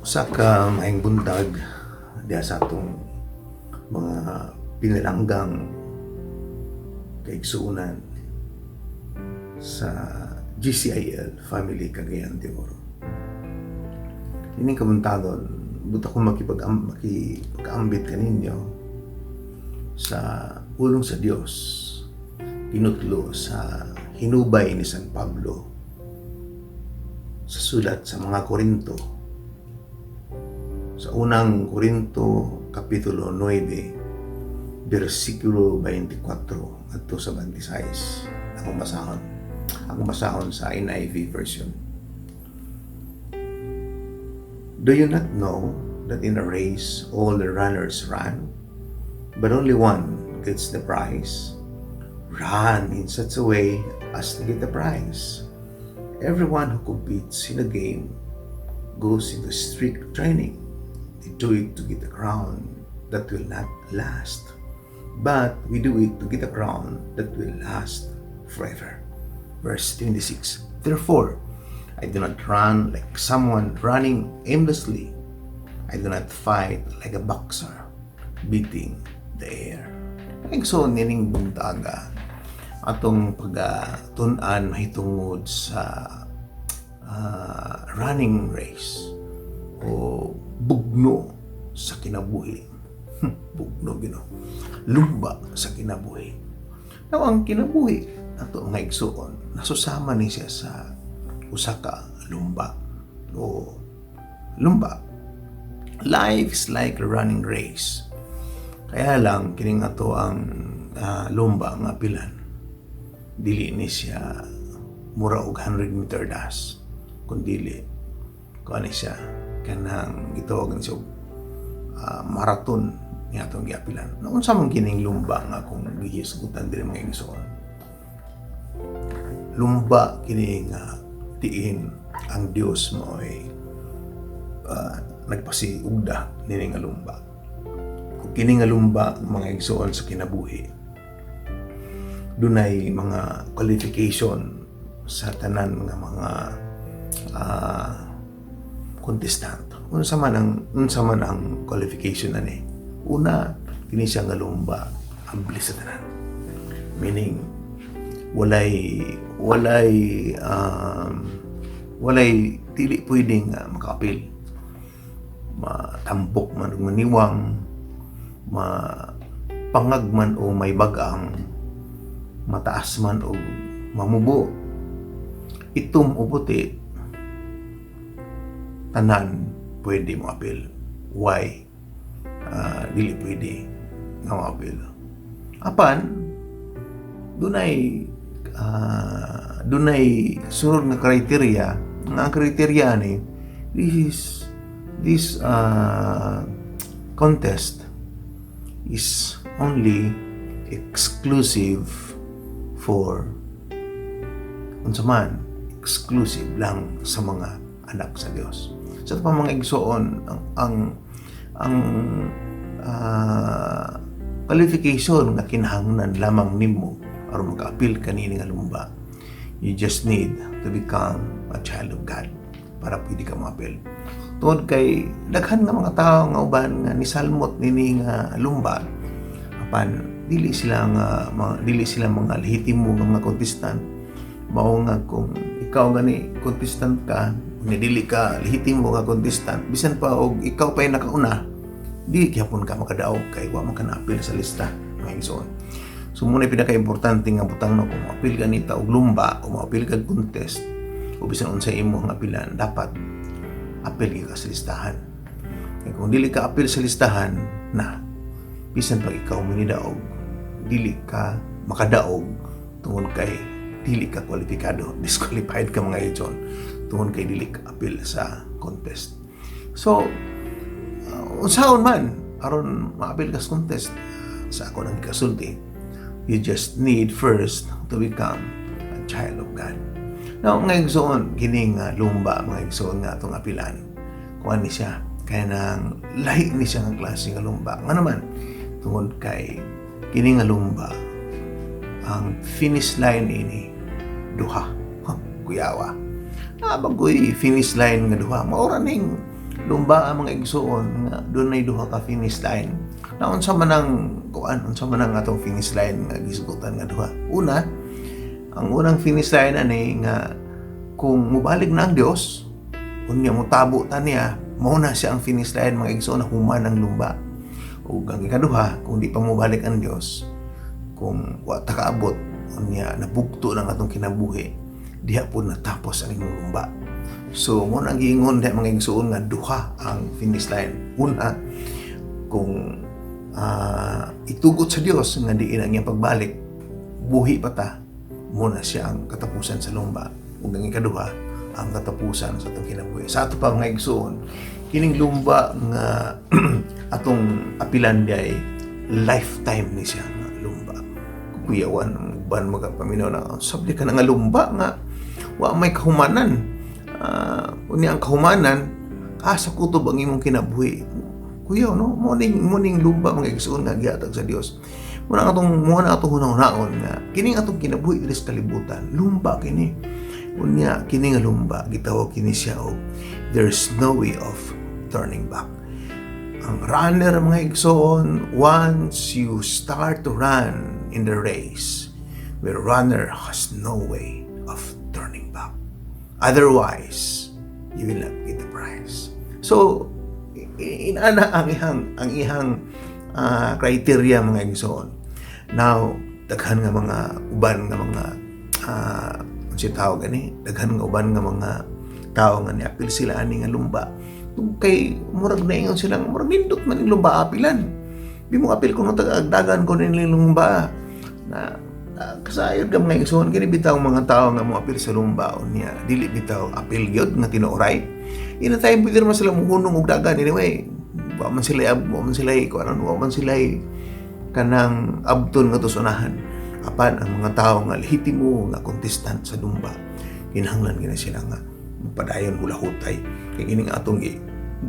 Usa ka maayong buntag diha sa atong mga pinalanggang kaigsuonan sa GCIL Family Cagayan de Oro. Ining kabuntagon, buta ko makipag-ambit kaninyo sa ulong sa Dios, pinutlo sa hinubay ni San Pablo sa sulat sa mga Korinto. Sa unang Korinto, Kapitulo 9, versikulo 24 at sa 26. Akong basahon sa NIV version. Do you not know that in a race all the runners run, but only one gets the prize? Run in such a way as to get the prize. Everyone who competes in a game goes into strict training. They do it to get a crown that will not last, but we do it to get a crown that will last forever. Verse 26. Therefore, I do not run like someone running aimlessly. I do not fight like a boxer beating the air. So, nining buntaga atong pagtun-an mahitungod sa running race o bugno sa kinabuhi. Bugno gino. Lumba sa kinabuhi. Now, ang kinabuhi ato nga igsuon, nasusama ni siya sa usa ka lumba o lumba. Life is like a running race. Kaya lang kining ato ang lumba nga pilan. Dili ni siya mura og 100 meter dash, kundi kuani siya kanang gitawag siya marathon niya atong giapilan. Unsa man kining lumba nga kung gihisgutan diri mga igsoon. Lumba kini nga tiin ang Dios mo ay nagpasiugda nini nga lumba. Kung kini nga lumba mga igsoon sa kinabuhi, dunay mga qualification sa tanan nga mga contestant. Unsa man ang qualification ani? Una, kini siya nga lumba ambli sa tanan. Meaning walay dili pwedeng makapil. Matambok man o maniwang, mapangag man o may bagang, mataas man o mamubo, itom o puti, tanan pwede mo apil. Why? Dili pwede nga mo apil. Apan, dunay sunod nga kriteria. Ang kriteria ni this contest is only exclusive for unsaman, exclusive lang sa mga anak sa Dios. Sa pa mga igsoon ang qualification nga kinahanglan lamang nimo aron maka-apil kanini nga lumba. You just need to become a child of God para pwede ka ma-apil. Tungod kay daghan nga mga tao nga uban nga nisalmot nini nga lumba, apan dili sila mga lehitimo nga mga contestant. Mao nga kung ikaw gani contestant ka, unya dili ka lehitimo nga contestant, bisan pa og ikaw pa'y nakauna, di gyapon ka makadaog kay wa man ka na-apil sa lista mga igsoon. So muna pinaka-importante nga butang kung ma-apil ka nita og lumba o ma-apil ka contest o bisan unsa imo nga apilan, dapat apil ka sa listahan. Kaya kung dili ka apil sa listahan na, bisan pag ikaw manidaog, dili ka makadaog tungod kay dili ka kwalipikado, disqualified ka mga igsoon tungod kay dili ka apil sa contest. So unsaon man aron maapil ka sa contest, sa ako nang kasulti, you just need first to become a child of God. Now, nga igsoon, kining lumba, mga igsoon nga itong apilan, kung ano siya, kaya nang lahi ni siya ng klase nga lumba. Nga naman, tungod kay kining lumba, ang finish line ini, duha, kuyawa. Bagoy finish line nga duha, maura ning lumba ang mga igsuon nga dunay duha ka finish line. Na unsa man ang atong finish line nga gisgutan nga duha. Una, ang unang finish line ani nga kung mubalik na ang Dios, unya mutabo ta niya, mao na siya ang finish line mga igsoon na human ang lumba. Ug ang ikaduha, kung di pa mubalik ang Dios, kung wa ta kaabot unya nabugto ng atong kinabuhi, diha po natapos ang imong lumba. So mo nang giingon diha mga igsoon nga duha ang finish line. Una, kung itugot sa Dios nga diin ang iyang pagbalik, buhi pa ta, muna siya ang katapusan sa lumba. Ug ang ikaduha, ang katapusan sa atong kinabuhi. Sa ato pa mga igsoon, kining lumba nga atong apilan ay lifetime ni siya nga lumba. Kuyawan ang ban magapaminaw na sabdi ka na nga lumba nga wa may kahumanan. Unya ang kahumanan sa kutob ang imong kinabuhi. Kuya, no? Morning lumba mga igsoon nga gihatag sa Dios. Muna atong hunahunahon nga kining atong kinabuhi diri sa kalibutan, lumba kini. Unya kini nga lumba gitawag kini siya og there's no way of turning back. Ang runner mga igsoon, once you start to run in the race, the runner has no way of turning back. Otherwise, you will not get the prize. So, inana ang ihang criteria mga igsoon. Now, daghan nga mga uban nga mga si tao gani, daghan nga uban nga mga tao nga niapil sila ani nga lumba. Kay murag na ingon sila, murag nindot man yung lumba apilan. Di mo apil kuno tagagdagan ko nilang lumba na kasayod ka mga igsoon kini bitaw mga tao nga mo apil sa lumba niya dili bitaw apil gyud nga tinuoray. Ina tayo pwede naman sila muhunong og dagan anyway. Wa man sila kanang abton nga tusunahan. Apan ang mga tao nga lehitimo nga contestant sa lumba, kinahanglan gina sila nga magpadayon mula hutay kay kining atong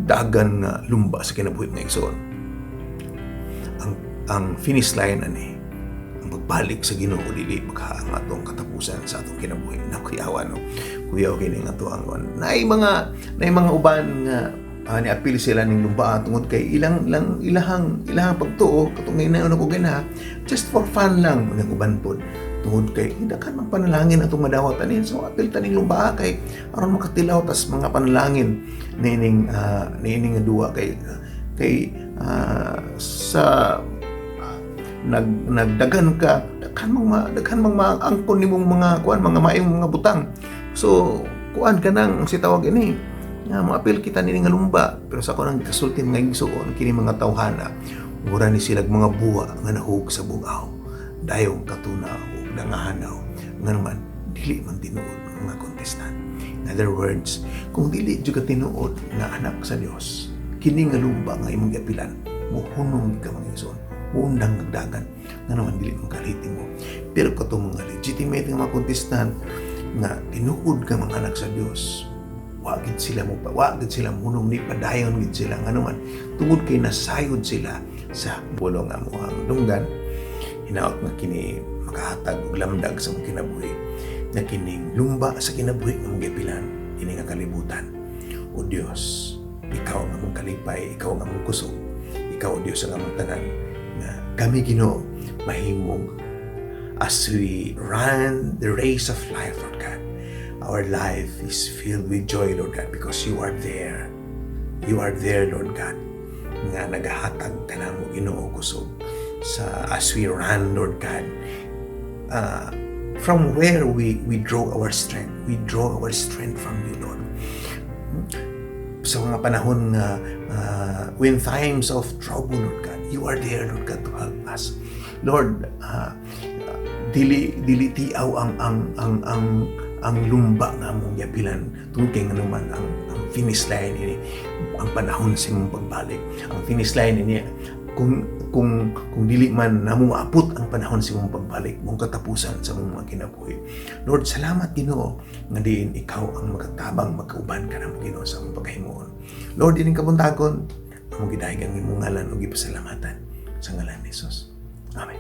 dagan nga lumba sa kinabuhi nga igsoon. Ang finish line ani ang pagbalik sa Ginoo dili ang atong katapusan sa atong kinabuhi. Nakuyawan no. Kuyaw kini nga to ang naay mga uban nga niapil sila ning lumba tungod kay ilahang pagtuo katong ngayon ko gina just for fun lang ng uban pod tungod kay daghan man panalangin atong madawat ani so apil taning lumba kay aron makatilaw tas mga panalangin nining nga duwa kay sa nagdagan ka daghan mang angkon nimong mga mga maayong mga butang so kuan kanang si tawag ini nga maapil kita ni nga lumba pero sa ako nang kasulti mga igsoon kini mga tawhana mura ni sila mga buwa nga nahug sa bugaw dayong katunaw ug nangahanaw nga naman dili man tinuod mga contestant. In other words, kung dili jud ka tinuod nga anak sa Dios kini nga lumba nga imong giapilan muhunong ka mga igsoon muundang nagdagan nga naman dili mo kaliti mo pero katong mga legitimate nga mga contestant nga tinuod ka mga anak sa Dios wagid sila munong ni padayon gid sila nga naman tungod kay nasayod sila sa bulong nga moang dunggan hinaot nga kini makahatag og lamdag sa mong kinabuhi na kining lumba sa kinabuhi nga mong gipilan kini nga kalibutan o Dios ikaw nga mong kalipay ikaw nga mong kusog ikaw o Dios nga mong tanan nga kami Ginoo mahimong as we run the race of life Lord God. Our life is filled with joy, Lord God, because you are there. You are there, Lord God, nga nagahatag ka na mo Ginoo kusog sa as we run, Lord God, from where we draw our strength. We draw our strength from you, Lord. Sa mga panahon nga when times of trouble, Lord God, you are there, Lord God, to help us. Lord, dili tiaw ang lumba nga mong yapilan tungkol kay nga naman ang finish line ini ang panahon sa imong pagbalik ang finish line ini kung dili man namo maapot ang panahon sa imong pagbalik mong katapusan sa imong mga kinabuhi Lord salamat Ginoo nga diin ikaw ang makatabang magkauban ka namo Ginoo sa imong paghimuon Lord ining kabuntagon among gidayeg ang imong ngalan ug gipasalamatan sa ngalan ni Jesus amen.